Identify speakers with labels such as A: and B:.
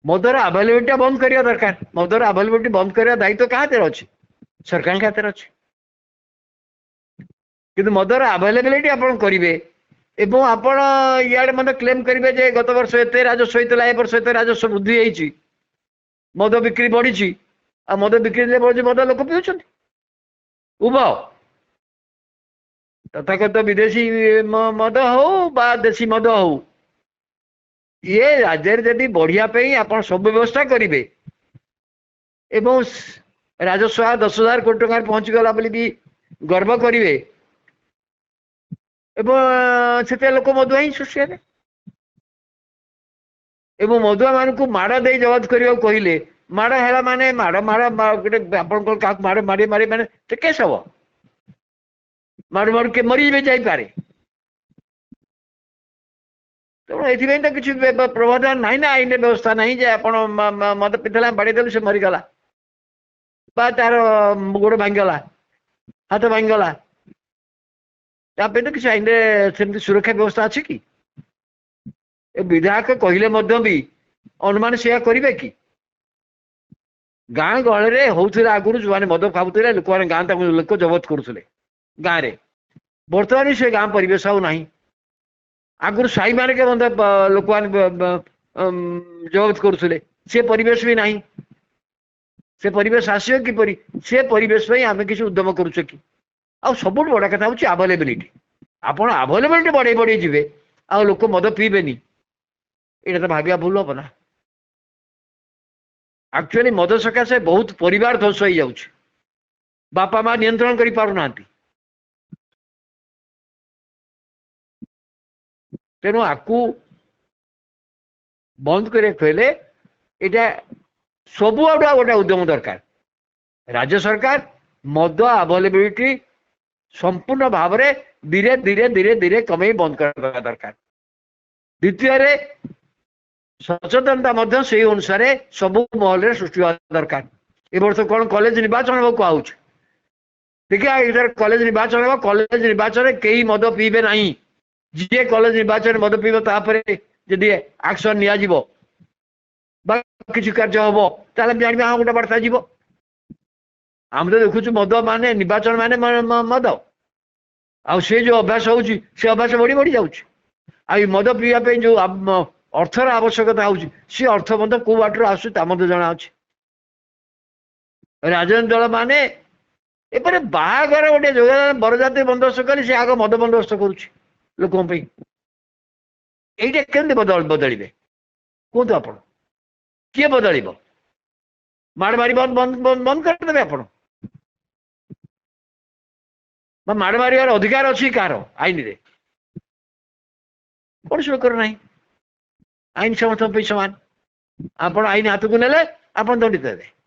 A: mother availability बंद करिया दरकार मदर अवेलेबिलिटी बंद करिया दायित्व क्या हाथ अच्छे सरकार के हाथ अच्छे किंतु मदर अवेलेबिलिटी आपण करेंगे एवं आपण इे मतलब क्लेम करेंगे जे गत वर्ष एत राजस्व होता है वर्ष एत राजस्व वृद्धि होती मद बिक्री बढ़ी आ मद बिक्री बढ़ी मद लोक पीछे उभा तथाकथित विदेशी मद हो बा देशी मद हो ये राज्य जदि बढ़ियापी आप सब व्यवस्था करेंगे एवं राजस्व 10,000 कोटी टकर पहुंची गला बोली भी गर्व करेंगे एवं से लोक मदुआ ही सृष्टि हे एवं मदुआ मान को माड़ दे जबत करने कहले माड़ है माने माड़ माड़ गोटे आप माड़ मारे मारे माने केस हम माड़ माड़ के मरी भी जापे तेणु ये तो किसी प्रावधान ना ना आईन व्यवस्था ना जे आप मद पीला बाड़ेदेलु से मरीगला तार गोड़ भांगला हाथ भांगला तो किसी आईन से सुरक्षा व्यवस्था अच्छी कि विधायक कहले भी अनुमान से करेंगे कि गाँ गहल होता आगुरी जो मैंने मद खाऊले लोक मैंने गाँ लोक जबत करुले गाँव में बर्तमान से गाँ परिवेश आउ ना आगुरी साई मान के लोक जबत करुले से परिवेश भी नहीं से परिवेश आसो किपर से परिवेश आम किसी उद्यम करुचे कि आ सब बड़ा कथा हूँ अवेलेबिलिटी आपड़ अवेलेबिलिटी बढ़े बढ़े जी आ लोक मद पीबेनी ये तो भाविया भूल हम ना एक्चुअली मद सकाशे बहुत परिवार ध्वंस हो जाऊँ बापा माँ नियंत्रण कर पारना तेणु आपको बंद करे यहाँ सबू आड़ा गोटे उद्यम दरकार राज्य सरकार मद अवेलेबिलिटी संपूर्ण भाव में धीरे धीरे धीरे धीरे कमे बंद करवा दरकार द्वितीय सचेतनता से अनुसार सबू महल सृष्टि दरकार ए वर्ष कौन कॉलेज निर्वाचन हम कहूँ देखिए इधर कॉलेज निर्वाचन हम कॉलेज निर्वाचन कई मद पीबे ना जी कॉलेज निर्वाचन मद पीब तापर जदि एक्शन नि किसी कार्य हम ताले जान हाँ गोटे बार्ता जीव आम तो देखु मद माने निर्वाचन माने मद आ से जो अभ्यास हो अभ्यास बढ़ी बढ़ी जाऊँ मद पीवाई जो अर्थर आवश्यकता होची सी अर्थ मत को बाटर आसु जना अच्छे राजनीतिक दल माने एपरे बाहागर गोटे जो बरजाती बंदोबस्त कर सी आग मद बंदोबस्त करुच्ची लोकों ये बदलिए कहतु आप किए बदल माड़ मारी बंद बंद बंद बंद करदे आप माड़ मार अधिकार अच्छी कार आईन रे कौन से लोकर ना आईन समस्त समान आप आईन हाथ को नेले आप दंडित हे